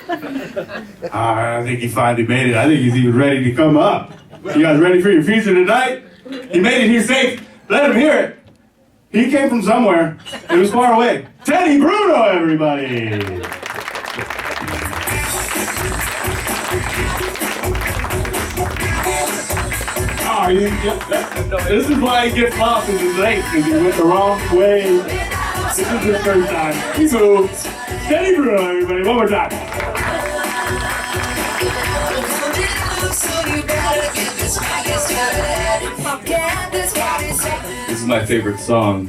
I think he finally made it. I think he's even ready to come up. You guys ready for your feature tonight? He made it here safe. Let him hear it. He came from somewhere. It was far away. Teddy Bruno, everybody! Oh, this is why he gets lost in his lake, because he went the wrong way. This is his first time. So, Teddy Bruno, everybody, one more time. This is my favorite song.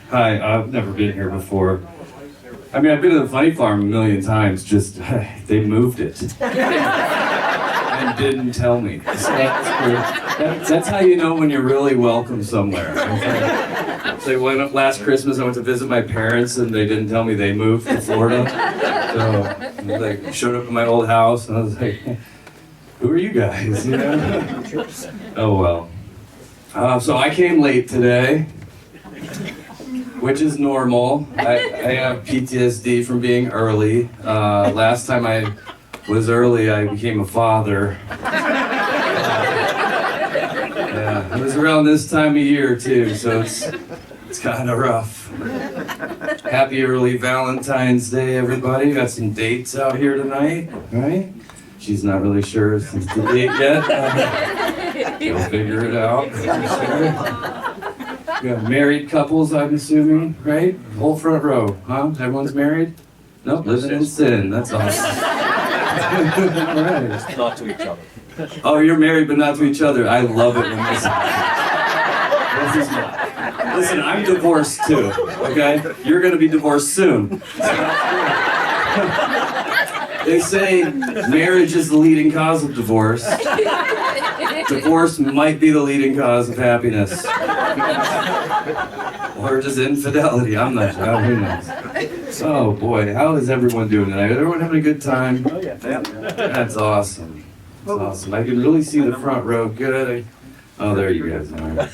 Hi, I've never been here before. I mean, I've been to the Funny Farm a million times, just, they moved it. And didn't tell me. That's how you know when you're really welcome somewhere. So last Christmas I went to visit my parents and they didn't tell me they moved to Florida. So I showed up at my old house and I was like, who are you guys? You know? Oh well. So I came late today, which is normal. I have PTSD from being early. Last time I was early, I became a father. Yeah, it was around this time of year too, so it's kind of rough. Happy early Valentine's Day, everybody. Got some dates out here tonight, right? She's not really sure if it's the date yet. You'll figure it out. We got married couples, I'm assuming, right? Whole front row, huh? Everyone's married? Nope, living in sin. That's awesome. Right. Not to each other. Oh, you're married but not to each other. I love it when this happens. Listen, I'm divorced too, okay? You're gonna be divorced soon. They say marriage is the leading cause of divorce. Divorce might be the leading cause of happiness. Or just infidelity, I'm not sure, who knows. Oh boy, how is everyone doing tonight? Everyone having a good time? Oh yeah. That's awesome. That's awesome. I can really see the front row good. Oh, there you guys are.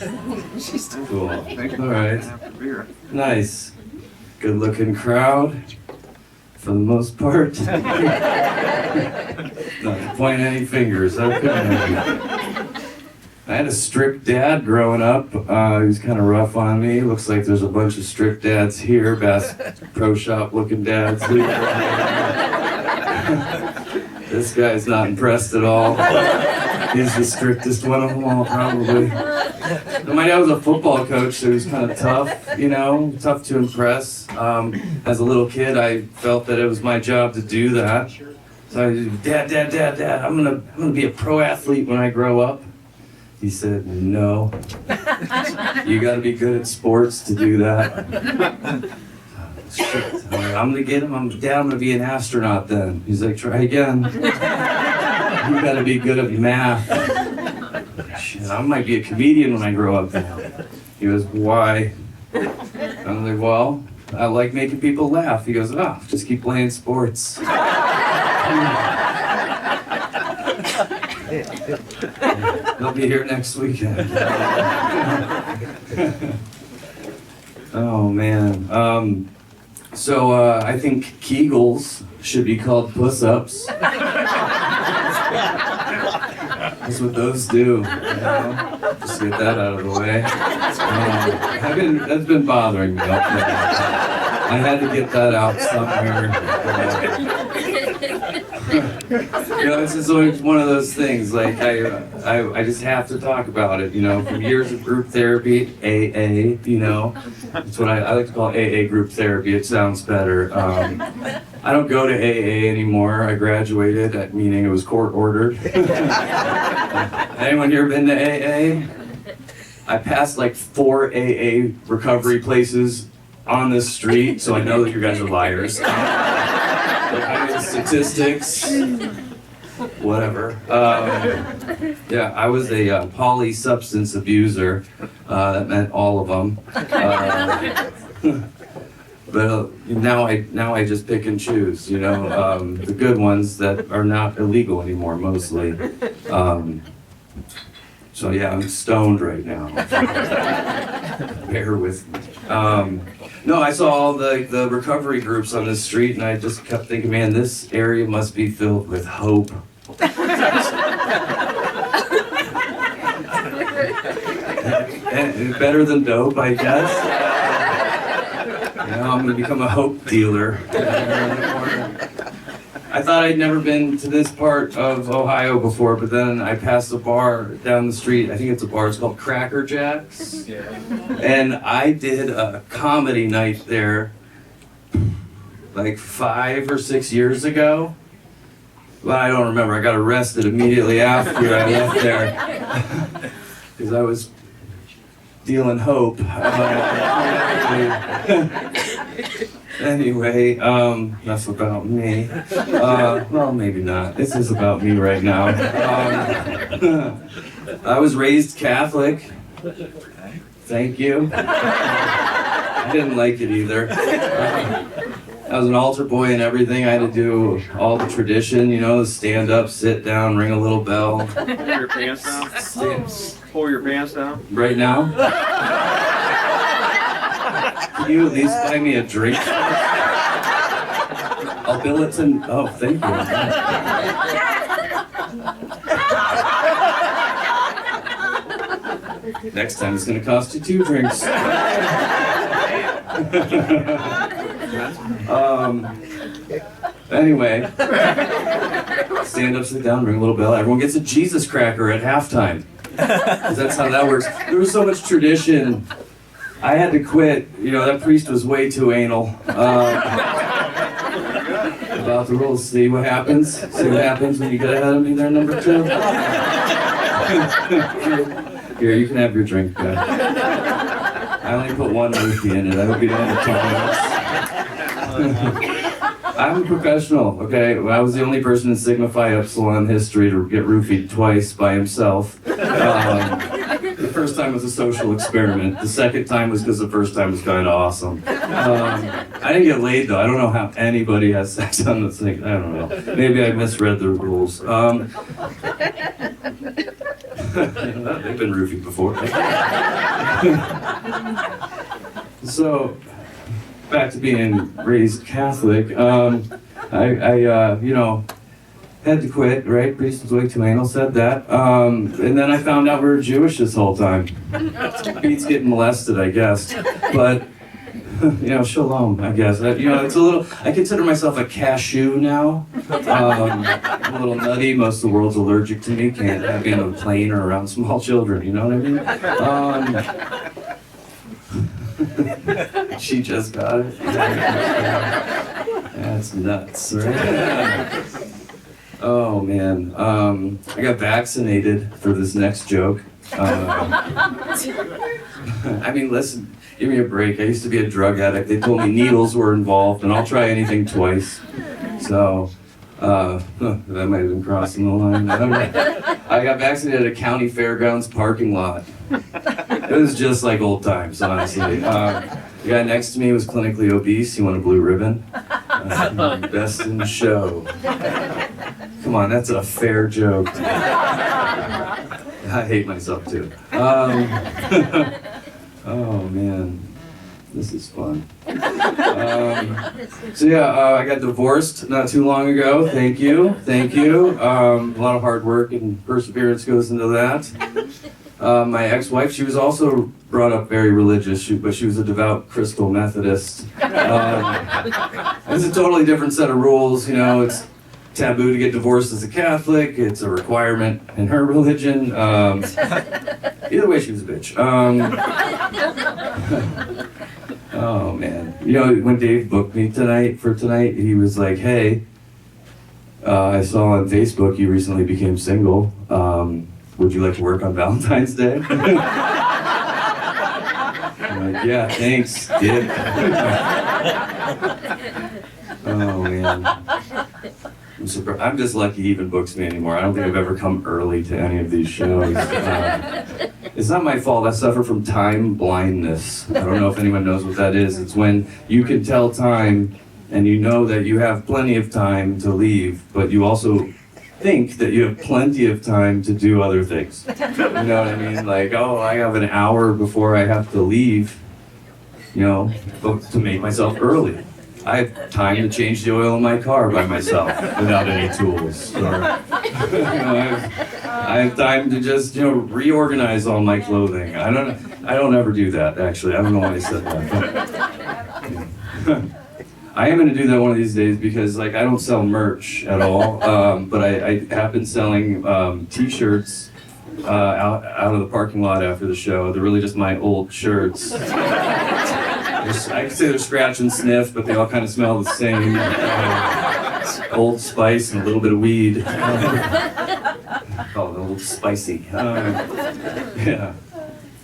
Cool. All right. Nice. Good looking crowd. For the most part. Not to point any fingers. Okay. I had a strict dad growing up. He was kind of rough on me. Looks like there's a bunch of strict dads here. Bass Pro Shop looking dads. This guy's not impressed at all. He's the strictest one of them all, probably. But my dad was a football coach, so he was kind of tough, you know, tough to impress. As a little kid, I felt that it was my job to do that. So I said, Dad, I'm gonna be a pro athlete when I grow up. He said, no, you gotta be good at sports to do that. Shit. I'm gonna get him, Dad, I'm gonna be an astronaut then. He's like, try again. You gotta be good at math. Shit, I might be a comedian when I grow up now. He goes, why? I'm like, well, I like making people laugh. He goes, oh, just keep playing sports. He'll be here next weekend. Oh man. So I think Kegels should be called puss-ups. That's what those do. You know? Just get that out of the way. That's been bothering me. I had to get that out somewhere. You know, it's just always one of those things. Like I just have to talk about it. You know, from years of group therapy, AA. You know, it's what I like to call AA group therapy. It sounds better. I don't go to AA anymore. I graduated, meaning it was court ordered. Anyone here been to AA? I passed like 4 AA recovery places on this street, so I know that you guys are liars. Statistics, whatever. Yeah, I was a poly substance abuser. That meant all of them. But now I just pick and choose, you know, the good ones that are not illegal anymore, mostly. So yeah, I'm stoned right now. Bear with me. No, I saw all the recovery groups on this street, and I just kept thinking, man, this area must be filled with hope. And better than dope, I guess. I'm gonna become a hope dealer. I thought I'd never been to this part of Ohio before, but then I passed a bar down the street. I think it's a bar. It's called Cracker Jacks. Yeah. And I did a comedy night there like 5 or 6 years ago. But I don't remember. I got arrested immediately after I left there because I was dealing hope. Anyway, enough about me. Well, maybe not. This is about me right now. I was raised Catholic. Thank you. I didn't like it either. I was an altar boy and everything. I had to do all the tradition, stand up, sit down, ring a little bell. Pull your pants down? Pull your pants down? Right now? Can you at least buy me a drink? I'll bill it to... Oh, thank you. Next time it's going to cost you 2 drinks. Anyway, stand up, sit down, ring a little bell. Everyone gets a Jesus cracker at halftime. 'Cause that's how that works. There was so much tradition. I had to quit. That priest was way too anal. About the rules. See what happens? See what happens when you get ahead of me there, number 2? Here, you can have your drink back. I only put 1 roofie in it. I hope you don't have to. I'm a professional, okay? I was the only person in Sigma Phi Epsilon history to get roofied twice by himself. The first time was a social experiment. The second time was because the first time was kind of awesome. I didn't get laid though. I don't know how anybody has sex on the thing. I don't know. Maybe I misread the rules. They've been roofied before. So, back to being raised Catholic. I had to quit, right? Priest was way too anal, said that. And then I found out we were Jewish this whole time. Beats getting molested, I guess. But, shalom, I guess. It's a little, I consider myself a cashew now. I'm a little nutty. Most of the world's allergic to me. Can't have me on a plane or around small children, you know what I mean? She just got it. That's nuts, right? Oh man, I got vaccinated for this next joke. Listen, give me a break. I used to be a drug addict. They told me needles were involved, and I'll try anything twice. So, that might have been crossing the line. I don't know. I got vaccinated at a county fairgrounds parking lot. It was just like old times, honestly. The guy next to me was clinically obese. He won a blue ribbon. Best in the show. Come on, that's a fair joke. I hate myself too. Oh man, this is fun. I got divorced not too long ago. Thank you. A lot of hard work and perseverance goes into that. My ex-wife, she was also brought up very religious, but she was a devout Crystal Methodist. It's a totally different set of rules, it's taboo to get divorced as a Catholic, it's a requirement in her religion. Either way, she was a bitch. Oh man. When Dave booked me for tonight, he was like, hey, I saw on Facebook you recently became single. Would you like to work on Valentine's Day? I'm like, yeah, thanks, dick. Oh man. I'm just lucky he even books me anymore. I don't think I've ever come early to any of these shows. It's not my fault. I suffer from time blindness. I don't know if anyone knows what that is. It's when you can tell time and you know that you have plenty of time to leave, but you also think that you have plenty of time to do other things. You know what I mean? Like, oh, I have an hour before I have to leave. you know, but to make myself early. I have time to change the oil in my car by myself without any tools. Or, I have time to just, reorganize all my clothing. I don't ever do that, actually. I don't know why I said that. But, I am gonna do that one of these days because, I don't sell merch at all, but I have been selling t-shirts out of the parking lot after the show. They're really just my old shirts. I could say they're scratch and sniff, but they all kind of smell the same. Old Spice and a little bit of weed. Call it a little spicy. Yeah.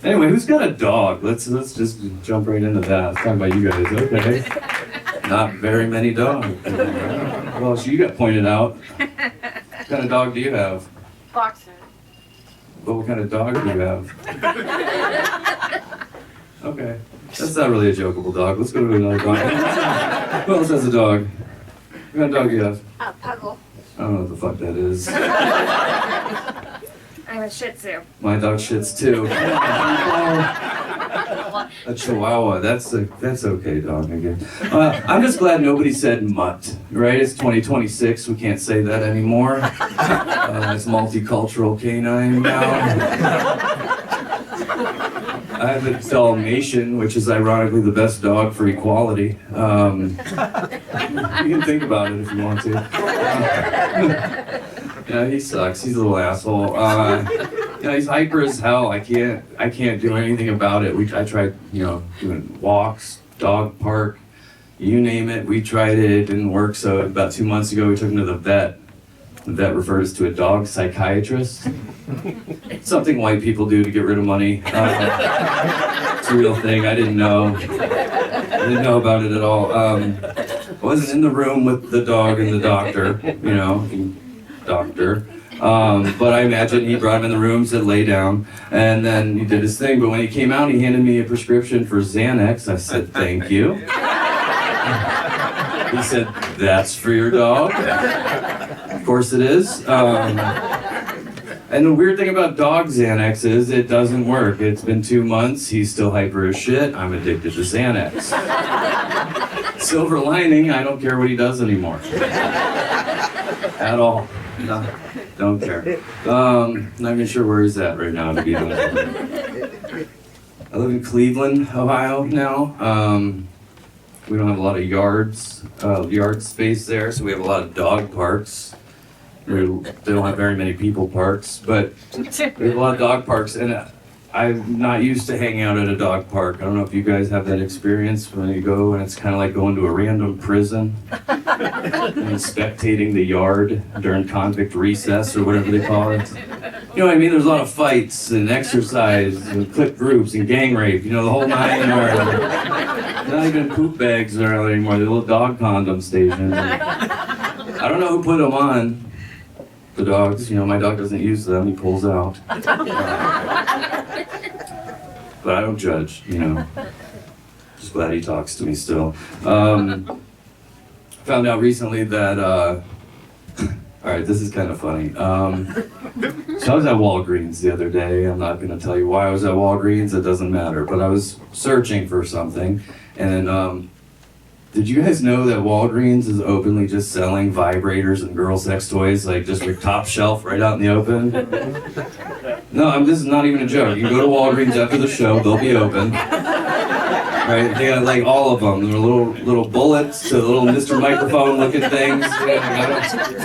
Anyway, who's got a dog? Let's just jump right into that. Let's talk about you guys. Okay. Not very many dogs. Well, so you got pointed out. What kind of dog do you have? Boxer. But what kind of dog do you have? Okay. That's not really a jokeable dog. Let's go to another dog. Who else has a dog? What kind of dog do you have? A puggle. I don't know what the fuck that is. I'm a Shih Tzu. My dog shits too. A Chihuahua. That's okay, dog. Again. I'm just glad nobody said mutt. Right? It's 2026. We can't say that anymore. It's multicultural canine now. I have a Dalmatian, which is ironically the best dog for equality. You can think about it if you want to. Yeah, he sucks. He's a little asshole. He's hyper as hell. I can't do anything about it. I tried, doing walks, dog park, you name it. We tried it. It didn't work. So about 2 months ago, we took him to the vet. The vet refers to a dog psychiatrist. Something white people do to get rid of money. It's a real thing. I didn't know about it at all. I wasn't in the room with the dog and the doctor, doctor. But I imagine he brought him in the room, said lay down, and then he did his thing. But when he came out, he handed me a prescription for Xanax. I said, thank you. He said, that's for your dog? Of course it is. And the weird thing about dog Xanax is it doesn't work. It's been 2 months, he's still hyper as shit, I'm addicted to Xanax. Silver lining, I don't care what he does anymore. At all. No, don't care. Not even sure where he's at right now, to be honest with you. I live in Cleveland, Ohio now. We don't have a lot of yard space there, so we have a lot of dog parks. They don't have very many people parks, but we have a lot of dog parks, and I'm not used to hanging out at a dog park. I don't know if you guys have that experience when you go and it's kind of like going to a random prison and spectating the yard during convict recess or whatever they call it. You know what I mean? There's a lot of fights and exercise and clip groups and gang rape, the whole 9 yards. Not even poop bags around anymore. They're little dog condom stations. I don't know who put them on. The dogs, my dog doesn't use them, he pulls out. But I don't judge, Just glad he talks to me still. Found out recently that, alright, this is kind of funny. So I was at Walgreens the other day. I'm not going to tell you why I was at Walgreens, it doesn't matter. But I was searching for something, and did you guys know that Walgreens is openly just selling vibrators and girl sex toys, just like top shelf right out in the open? No, this is not even a joke. You can go to Walgreens after the show, they'll be open. Right? They got all of them. They're little bullets, the little Mr. Microphone looking things.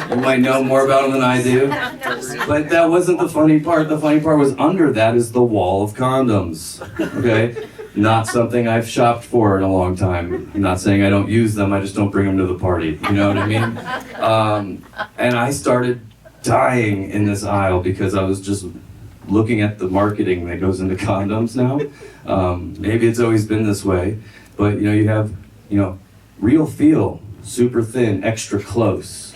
You might know more about them than I do. But that wasn't the funny part. The funny part was under that is the wall of condoms. Okay? Not something I've shopped for in a long time. I'm not saying I don't use them, I just don't bring them to the party. You know what I mean? And I started dying in this aisle because I was just looking at the marketing that goes into condoms now. Maybe it's always been this way, but you have, real feel, super thin, extra close,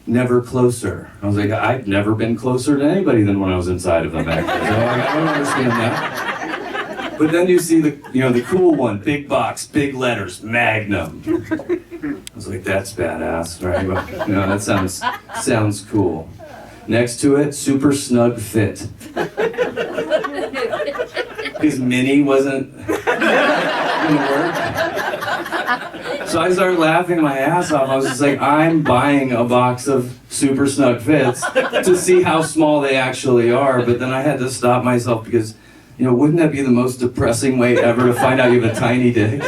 never closer. I was like, I've never been closer to anybody than when I was inside of them back then. So I don't understand that. But then you see the cool one, big box, big letters, Magnum. I was like, that's badass, right? That sounds cool. Next to it, super snug fit. Because mini wasn't. gonna work. So I started laughing my ass off. I was just like, I'm buying a box of super snug fits to see how small they actually are. But then I had to stop myself because, wouldn't that be the most depressing way ever to find out you have a tiny dick?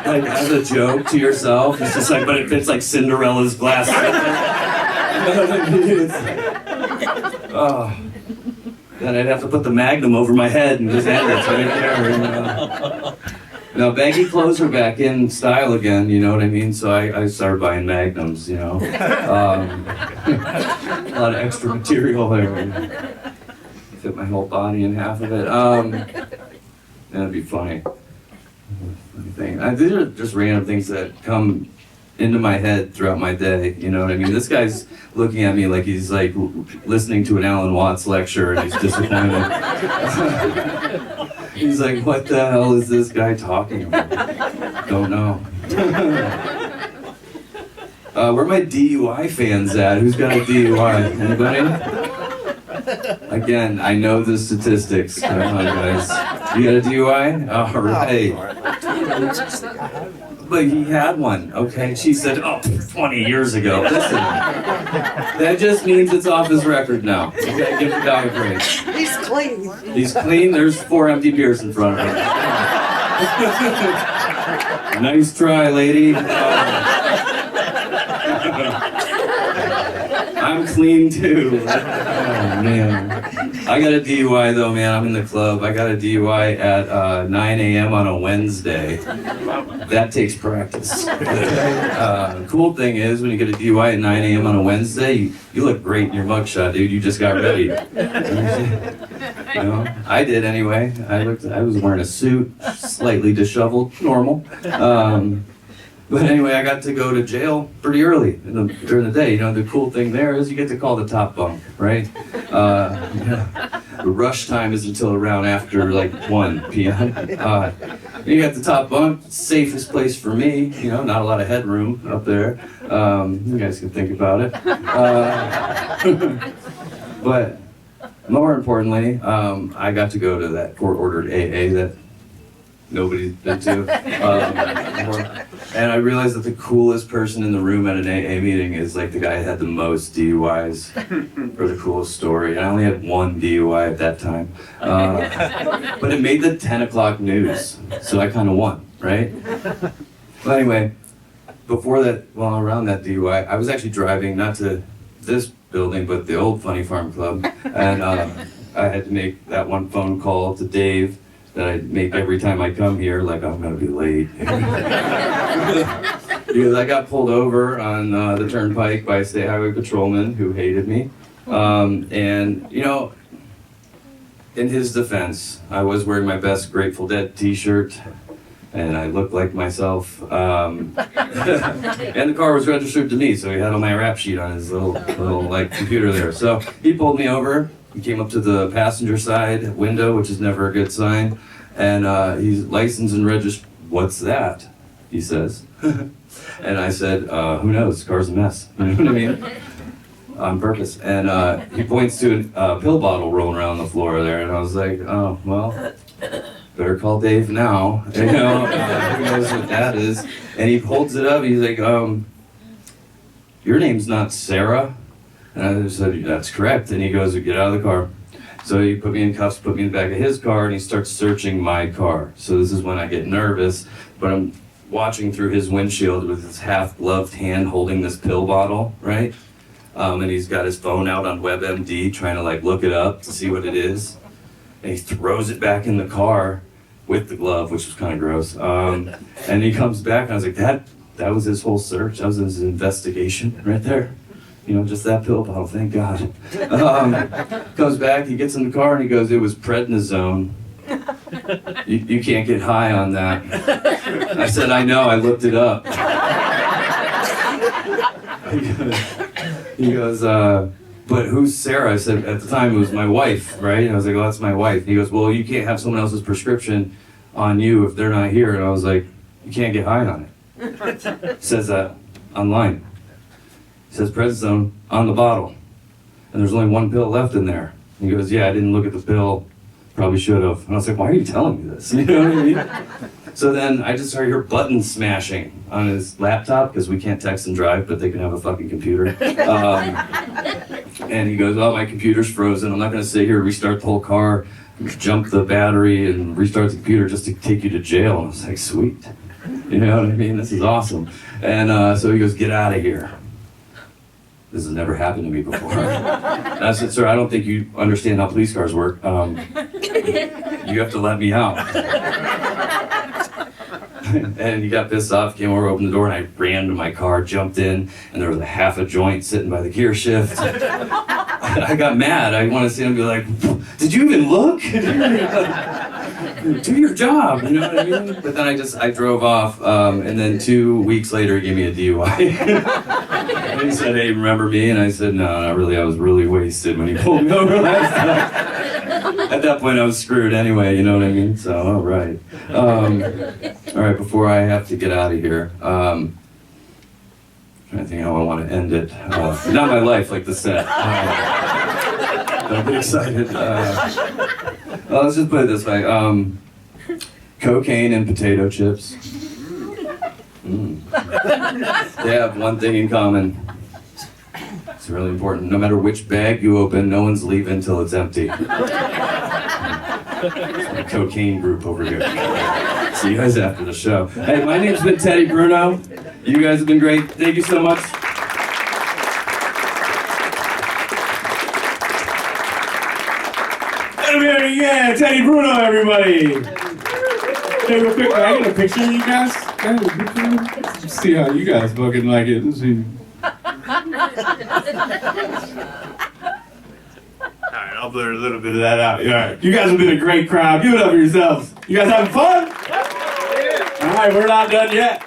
Like, as a joke to yourself, it's just like, but it fits like Cinderella's glass. Oh. Then I'd have to put the Magnum over my head and just end it right there. Now, baggy clothes are back in style again, you know what I mean? So I started buying Magnums, a lot of extra material there. Fit my whole body in half of it. That'd be funny. Thing. These are just random things that come into my head throughout my day, you know what I mean? This guy's looking at me like he's like listening to an Alan Watts lecture and he's disappointed. He's like, what the hell is this guy talking about? Don't know. Where are my DUI fans at? Who's got a DUI? Anybody? Again, I know the statistics. Come on, guys. You got a DUI? All right. But he had one, okay? She said, 20 years ago. Listen, that just means it's off his record now. Okay, give the guy a break. He's clean. He's clean. There's 4 empty beers in front of him. Nice try, lady. I'm clean too. Oh man. I got a DUI though, man. I'm in the club. I got a DUI at 9 a.m. on a Wednesday. That takes practice. Cool thing is, when you get a DUI at 9 a.m. on a Wednesday, you look great in your mugshot, dude. You just got ready. I did anyway. I was wearing a suit, slightly disheveled, normal. But anyway, I got to go to jail pretty early during the day. The cool thing there is you get to call the top bunk, right? The rush time is until around after like 1 p.m. You got the top bunk, safest place for me. Not a lot of headroom up there. You guys can think about it. But more importantly, I got to go to that court-ordered AA that nobody's been to. And I realized that the coolest person in the room at an AA meeting is like the guy who had the most DUIs or the coolest story. I only had 1 DUI at that time. But it made the 10 o'clock news, so I kind of won, right? But anyway, around that DUI, I was actually driving not to this building, but the old Funny Farm Club. And I had to make that one phone call to Dave that I make every time I come here, like I'm gonna be late. Because I got pulled over on the turnpike by a state highway patrolman who hated me. And in his defense, I was wearing my best Grateful Dead t-shirt, and I looked like myself. And the car was registered to me, so he had all my rap sheet on his little computer there. So he pulled me over. He came up to the passenger side window, which is never a good sign, and he's licensed and registered. What's that? He says. And I said, who knows? The car's a mess. You know what I mean? On purpose. And he points to a pill bottle rolling around the floor there, and I was like, oh, well, better call Dave now. Who knows what that is? And he holds it up. He's like, your name's not Sarah? And I said, that's correct. And he goes, get out of the car. So he put me in cuffs, put me in the back of his car, and he starts searching my car. So this is when I get nervous, but I'm watching through his windshield with his half-gloved hand holding this pill bottle, right? And he's got his phone out on WebMD trying to look it up to see what it is. And he throws it back in the car with the glove, which was kind of gross. And he comes back, and I was like, that was his whole search. That was his investigation right there. Just that pill bottle, thank God. Comes back, he gets in the car, and he goes, it was prednisone. You can't get high on that. I said, I know, I looked it up. He goes, but who's Sarah? I said, at the time it was my wife, right? And I was like, well, that's my wife. And he goes, well, you can't have someone else's prescription on you if they're not here. And I was like, you can't get high on it. It says that online. It says prednisone on the bottle. And there's only 1 pill left in there. And he goes, yeah, I didn't look at the pill Probably should have. And I was like, why are you telling me this? You know what I mean? So then I just started hearing buttons smashing on his laptop, because we can't text and drive, but they can have a fucking computer. And he goes, oh, my computer's frozen. I'm not going to sit here, restart the whole car, jump the battery, and restart the computer just to take you to jail. And I was like, sweet. You know what I mean? This is awesome. And so he goes, get out of here. This has never happened to me before. And I said, sir, I don't think you understand how police cars work. You have to let me out. And he got pissed off, came over, opened the door, and I ran to my car, jumped in, and there was a half a joint sitting by the gear shift. I got mad. I wanted to see him be like, did you even look? Do your job, you know what I mean? But then I drove off, and then 2 weeks later, he gave me a DUI. And he said, hey, remember me? And I said, no, not really. I was really wasted when he pulled me over last time. At that point, I was screwed anyway, you know what I mean? So, all right. All right, before I have to get out of here, I'm trying to think how I want to end it. Not my life, like the set. Don't get excited. Well, let's just put it this way. Cocaine and potato chips. They have one thing in common. It's really important. No matter which bag you open, no one's leaving until it's empty. It's a cocaine group over here. See you guys after the show. Hey, my name's been Teddy Bruno. You guys have been great. Thank you so much. Yeah, Teddy Bruno, everybody. Hey, real quick, can I get a picture of you guys? Can I get a picture? Let's see how you guys fucking like it. Let's see. Alright, I'll blur a little bit of that out. Alright, you guys have been a great crowd. Give it up for yourselves. You guys having fun? Alright, we're not done yet.